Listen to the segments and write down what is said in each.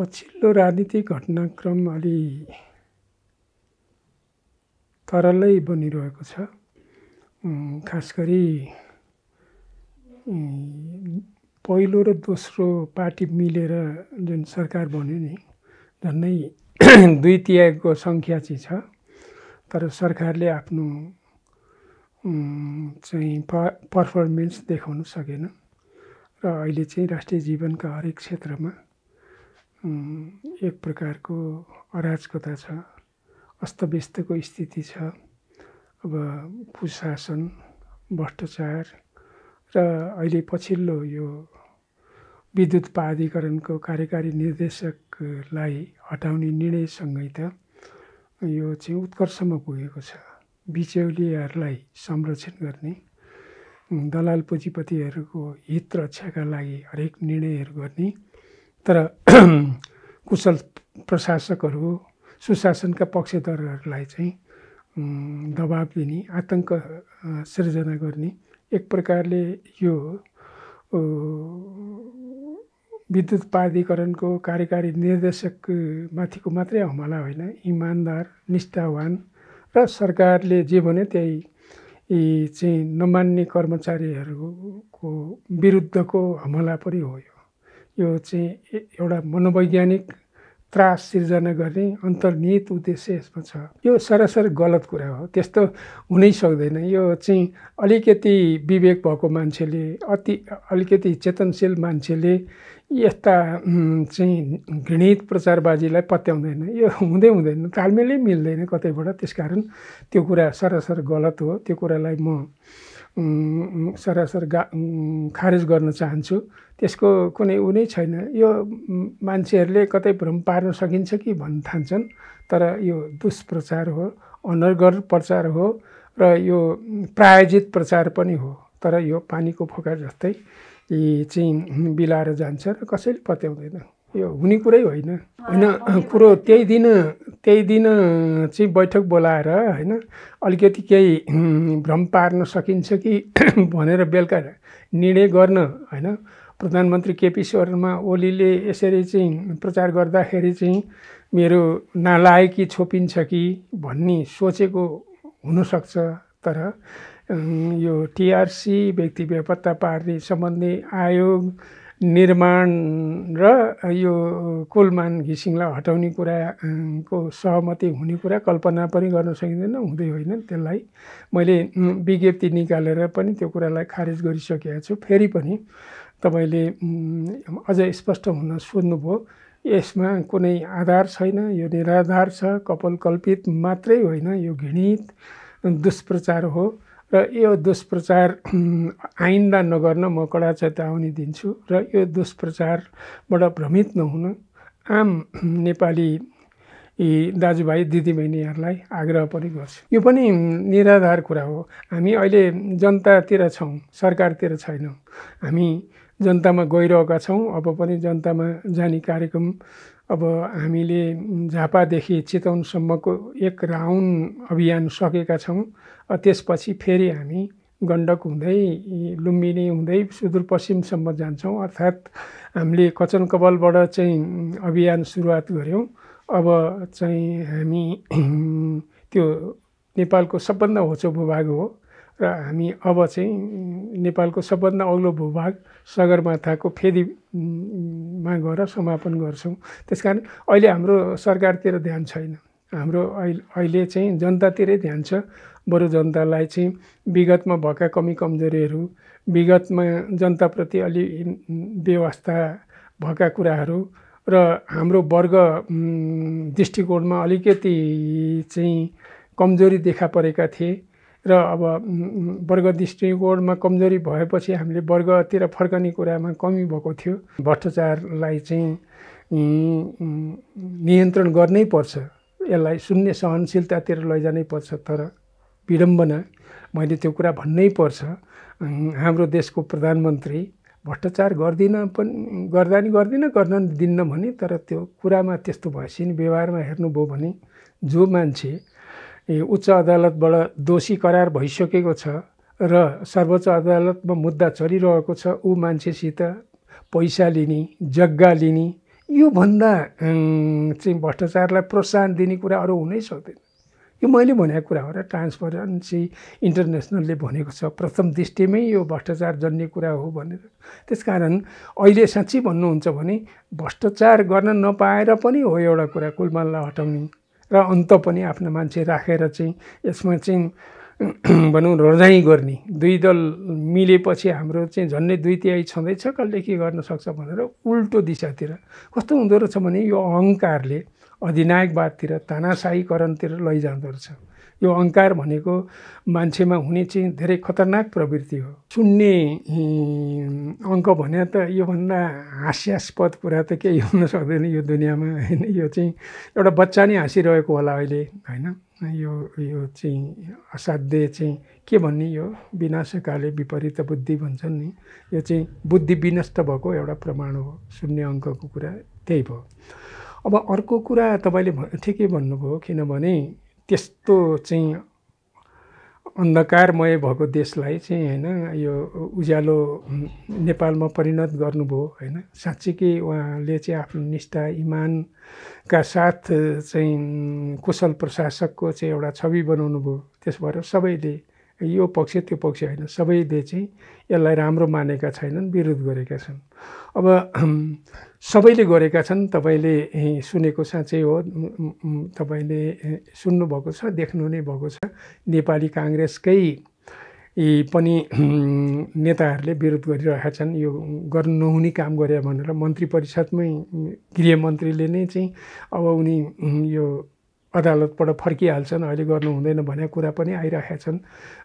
पछिल्लो राजनीतिक घटनाक्रम अलि तरलै बनिरहेको छ। खास गरी पहिलो र दोस्रो पार्टी मिलेर जुन सरकार बन्यो नि, झन्डै 2/3 सङ्ख्या चाहिँ छ। तर सरकारले आफ्नो चाहिँ पर्फर्मेन्स देखाउन सकेन र अहिले चाहिँ राष्ट्रिय जीवनका हरेक क्षेत्रमा एक प्रकारको अराजकता छ, अस्तव्यस्तको स्थिति छ। अब कुशासन, भ्रष्टाचार र अहिले पछिल्लो यो विद्युत प्राधिकरणको कार्यकारी निर्देशकलाई हटाउने निर्णयसँगै त यो चाहिँ उत्कर्षमा पुगेको छ। बिचौलियाहरूलाई संरक्षण गर्ने, दलाल पुँजीपतिहरूको हित रक्षाका लागि हरेक निर्णयहरू गर्ने, तर कुशल प्रशासकहरू, सुशासनका पक्षधरहरूलाई चाहिँ दबाब दिने, आतंक सृजना गर्ने, एक प्रकारले यो विद्युत प्राधिकरणको कार्यकारी निर्देशक माथिको मात्रै हमला होइन, इमान्दार, निष्ठावान र सरकारले जे भन्यो त्यही चाहिँ नमान्ने कर्मचारीहरूको विरुद्धको हमला पनि हो। यो चाहिँ एउटा मनोवैज्ञानिक त्रास सिर्जना गर्ने अन्तर्निहित उद्देश्य यसमा छ। यो सरासर गलत कुरा हो, त्यस्तो हुनै सक्दैन। यो चाहिँ अलिकति विवेक भएको मान्छेले, अलिकति चेतनशील मान्छेले यस्ता चाहिँ घृणित प्रचारबाजीलाई पत्याउँदैन। यो हुँदैन, तालमेलै मिल्दैन कतैबाट। त्यसकारण त्यो कुरा सरासर गलत हो। त्यो कुरालाई म सरासर खारेज गर्न चाहन्छु। त्यसको कुनै नै छैन। यो मान्छेहरूले कतै भ्रम पार्न सकिन्छ कि भन्न ठान्छन्, तर यो दुष्प्रचार हो, अनर्गल प्रचार हो र यो प्रायोजित प्रचार पनि हो। तर यो पानीको फोका जस्तै चाहिँ बिलाएर जान्छ र कसैले पत्याउँदैन। यो हुने कुरै होइन। कुरो त्यही दिन चाहिँ बैठक बोलाएर होइन अलिकति केही भ्रम पार्न सकिन्छ कि भनेर बेलुका निर्णय गर्न होइन। प्रधानमन्त्री केपी शर्मा ओलीले यसरी चाहिँ प्रचार गर्दाखेरि चाहिँ मेरो नालायकी छोपिन्छ कि भन्ने सोचेको हुनसक्छ। तर यो टिआरसी, व्यक्ति बेपत्ता पार्ने सम्बन्धी आयोग निर्माण र यो कुलमान घिसिङलाई हटाउने कुराको सहमति हुने कुरा कल्पना पनि गर्न सकिँदैन, हुँदै होइन। त्यसलाई मैले विज्ञप्ति निकालेर पनि त्यो कुरालाई खारेज गरिसकेको छु। फेरि पनि तपाईँले अझ स्पष्ट हुन सोध्नुभयो। यसमा कुनै आधार छैन, यो निराधार छ, कपोलकल्पित मात्रै होइन, यो घृणित दुष्प्रचार हो र यो दुष्प्रचार आइन्दा नगर्न म कडा चेतावनी दिन्छु र यो दुष्प्रचारबाट भ्रमित नहुन आम नेपाली दाजुभाइ दिदीबहिनीहरूलाई आग्रह पनि गर्छु। यो पनि निराधार कुरा हो। हामी अहिले जनतातिर छौँ, सरकारतिर छैनौँ। हामी जनतामा गइरहेका छौँ। अब पनि जनतामा जाने कार्यक्रम अब हामीले झापादेखि चितवनसम्मको एक राउन्ड अभियान सकेका छौँ। त्यसपछि फेरि हामी गण्डक हुँदै लुम्बिनी हुँदै सुदूरपश्चिमसम्म जान्छौँ। अर्थात् हामीले कचनकबलबाट चाहिँ अभियान सुरुवात गऱ्यौँ। अब चाहिँ हामी त्यो नेपालको सबभन्दा होचो भूभाग हो र हामी अब चाहिँ नेपालको सबभन्दा अग्लो भूभाग सगरमाथाको फेदीमा गएर समापन गर्छौँ। त्यसकारण अहिले हाम्रो सरकारतिर ध्यान छैन। हाम्रो अहिले चाहिँ जनतातिरै ध्यान छ। बरु जनतालाई चाहिँ विगतमा भएका कमी कमजोरीहरू, विगतमा जनताप्रति अलि व्यवस्था भएका कुराहरू र हाम्रो वर्ग दृष्टिकोणमा अलिकति चाहिँ कमजोरी देखा परेका थिए र अब वर्ग दृष्टिकोणमा कमजोरी भएपछि हामीले वर्गतिर फर्कने कुरामा कमी भएको थियो। भ्रष्टाचारलाई चाहिँ नियन्त्रण गर्नै पर्छ, यसलाई शून्य सहनशीलतातिर लैजानै पर्छ। तर विडम्बना, मैले त्यो कुरा भन्नै पर्छ, हाम्रो देशको प्रधानमन्त्री भ्रष्टाचार गर्दैन दिन्न भने, तर त्यो कुरामा त्यस्तो भएपछि नि व्यवहारमा हेर्नुभयो भने जो मान्छे उच्च अदालतबाट दोषी करार भइसकेको छ र सर्वोच्च अदालतमा मुद्दा चलिरहेको छ, ऊ मान्छेसित पैसा लिने, जग्गा लिने, योभन्दा चाहिँ भ्रष्टाचारलाई प्रोत्साहन दिने कुरा अरू हुनै सक्दैन। यो मैले भनेको कुरा हो र ट्रान्सपरेन्सी इन्टरनेसनलले भनेको छ प्रथम दृष्टिमै यो भ्रष्टाचार जन्य कुरा हो भनेर। त्यसकारण अहिले साँच्चै भन्नुहुन्छ भने भ्रष्टाचार गर्न नपाएर पनि हो एउटा कुरा कुलमानलाई हटाउने र अन्त पनि आफ्ना मान्छे राखेर चाहिँ यसमा चाहिँ भनौँ रजाइ गर्ने। दुई दल मिलेपछि हाम्रो चाहिँ झन्डै 2/3 छँदैछ, कसले के गर्न सक्छ भनेर उल्टो दिशातिर कस्तो हुँदो रहेछ भने यो अहङ्कारले अधिनायकवादतिर तानाशाहीकरणतिर लैजाँदो रहेछ। यो अहङ्कार भनेको मान्छेमा हुने चाहिँ धेरै खतरनाक प्रवृत्ति हो। शून्य अङ्क भने त योभन्दा हास्यास्पद कुरा त केही हुन सक्दैन यो दुनियाँमा होइन। यो चाहिँ एउटा बच्चा नै हाँसिरहेको होला अहिले होइन। यो चाहिँ असाध्य चाहिँ के भन्ने यो विनाशकाले विपरीत बुद्धि भन्छन् नि, यो चाहिँ बुद्धि विनष्ट भएको एउटा प्रमाण हो। शून्य अङ्कको कुरा त्यही भयो। अब अर्को कुरा तपाईँले ठिकै भन्नुभयो, किनभने त्यस्तो चाहिँ अन्धकारमय भएको देशलाई चाहिँ होइन यो उज्यालो नेपालमा परिणत गर्नुभयो होइन। साँच्चीकै उहाँले चाहिँ आफ्नो निष्ठा इमानका साथ चाहिँ कुशल प्रशासकको चाहिँ एउटा छवि बनाउनु भयो। त्यस भएर सबैले यो पक्ष त्यो पक्ष होइन, सबैले चाहिँ यसलाई राम्रो मानेका छैनन्, विरोध गरेका छन्। अब सबैले गरेका छन्, तपाईँले सुनेको साँच्चै हो, तपाईँले सुन्नुभएको छ, देख्नु नै भएको छ। नेपाली काङ्ग्रेसकै पनि नेताहरूले विरोध गरिरहेका छन्, यो गर्नु नहुने काम गरे भनेर। मन्त्री परिषदमै गृहमन्त्रीले नै चाहिँ अब उनी यो अदालतबाट फर्किहाल्छन्, अहिले गर्नु हुँदैन भन्ने कुरा पनि आइरहेका छन्।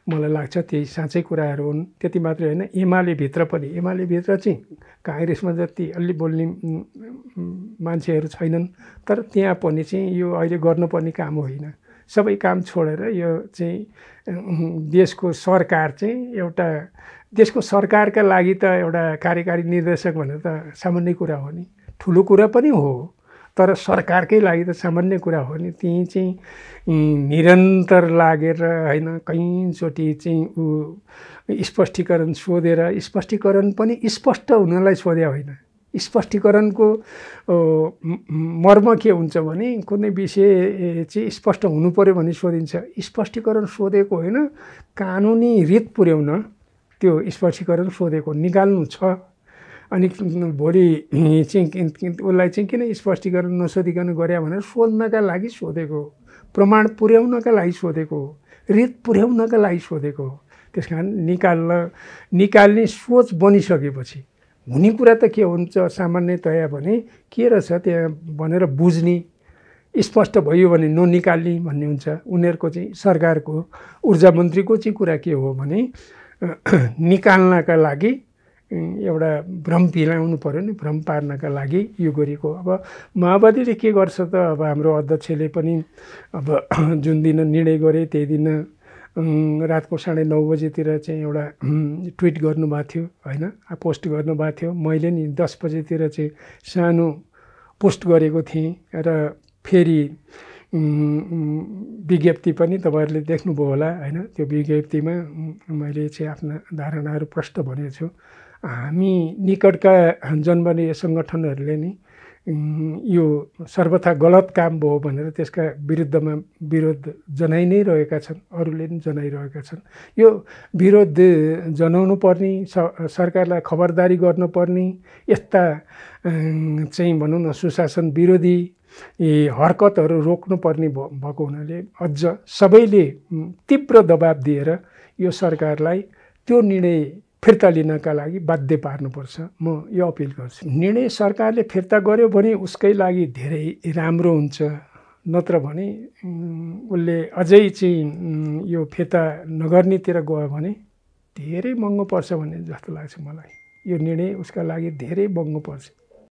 मलाई लाग्छ त्यही साँच्चै कुराहरू हुन्। त्यति मात्रै होइन, एमालेभित्र चाहिँ काङ्ग्रेसमा जति अलि बोल्ने मान्छेहरू छैनन्, तर त्यहाँ पनि चाहिँ यो अहिले गर्नुपर्ने काम होइन। सबै काम छोडेर यो चाहिँ देशको सरकार चाहिँ एउटा देशको सरकारका लागि त एउटा कार्यकारी निर्देशक भनेर त सामान्य कुरा हो नि, ठुलो कुरा पनि हो, तर सरकारकै लागि त सामान्य कुरा हो नि। त्यही चाहिँ निरन्तर लागेर होइन कहीँचोटि चाहिँ स्पष्टीकरण सोधेर, स्पष्टीकरण पनि स्पष्ट हुनलाई सोधे होइन। स्पष्टीकरणको मर्म के हुन्छ भने कुनै विषय चाहिँ स्पष्ट हुनु पर्यो भने सोधिन्छ। स्पष्टीकरण सोधेको होइन, कानुनी रीत पुर्याउन त्यो स्पष्टीकरण सोधेको निकाल्नु छ। अनि भोलि चाहिँ उसलाई चाहिँ किन स्पष्टीकरण नसोधिकन गरे भनेर सोध्नका लागि सोधेको, प्रमाण पुर्याउनका लागि सोधेको, रीत पुर्याउनका लागि सोधेको। त्यस कारण निकाल्ने सोच बनिसकेपछि हुने कुरा त के हुन्छ सामान्यतया भने के रहेछ त्यहाँ भनेर बुझ्ने, स्पष्ट भयो भने ननिकाल्ने भन्ने हुन्छ। उनीहरूको चाहिँ सरकारको ऊर्जा मन्त्रीको चाहिँ कुरा के हो भने निकाल्नका लागि एउटा भ्रम फिलाउनु पर्यो नि, भ्रम पार्नका लागि यो गरेको। अब माओवादीले के गर्छ त, अब हाम्रो अध्यक्षले पनि अब जुन दिन निर्णय गरे त्यही दिन रातको 9:30 बजेतिर चाहिँ एउटा ट्विट गर्नुभएको थियो होइन, पोस्ट गर्नुभएको थियो। मैले नि 10 बजेतिर चाहिँ सानो पोस्ट गरेको थिएँ र फेरि विज्ञप्ति पनि तपाईँहरूले देख्नुभयो होला होइन। त्यो विज्ञप्तिमा मैले चाहिँ आफ्ना धारणाहरू प्रष्ट भनेको छु। हामी निकटका जनबन्दी सङ्गठनहरूले नि यो सर्वथा गलत काम भयो भनेर त्यसका विरुद्धमा विरोध जनाइ नै रहेका छन्, अरूले पनि जनाइरहेका छन्। यो विरोध जनाउनु पर्ने, सरकारलाई खबरदारी गर्नुपर्ने, यस्ता चाहिँ भनौँ न सुशासन विरोधी हरकतहरू रोक्नुपर्ने भएको हुनाले अझ सबैले तीव्र दबाब दिएर यो सरकारलाई त्यो निर्णय फिर्ता लिनका लागि बाध्य पार्नुपर्छ। म यो अपिल गर्छु। निर्णय सरकारले फिर्ता गर्यो भने उसकै लागि धेरै राम्रो हुन्छ, नत्र भने उसले अझै चाहिँ यो फिर्ता नगर्नेतिर गयो भने धेरै महँगो पर्छ भन्ने जस्तो लाग्छ मलाई। यो निर्णय उसका लागि धेरै महँगो पर्छ।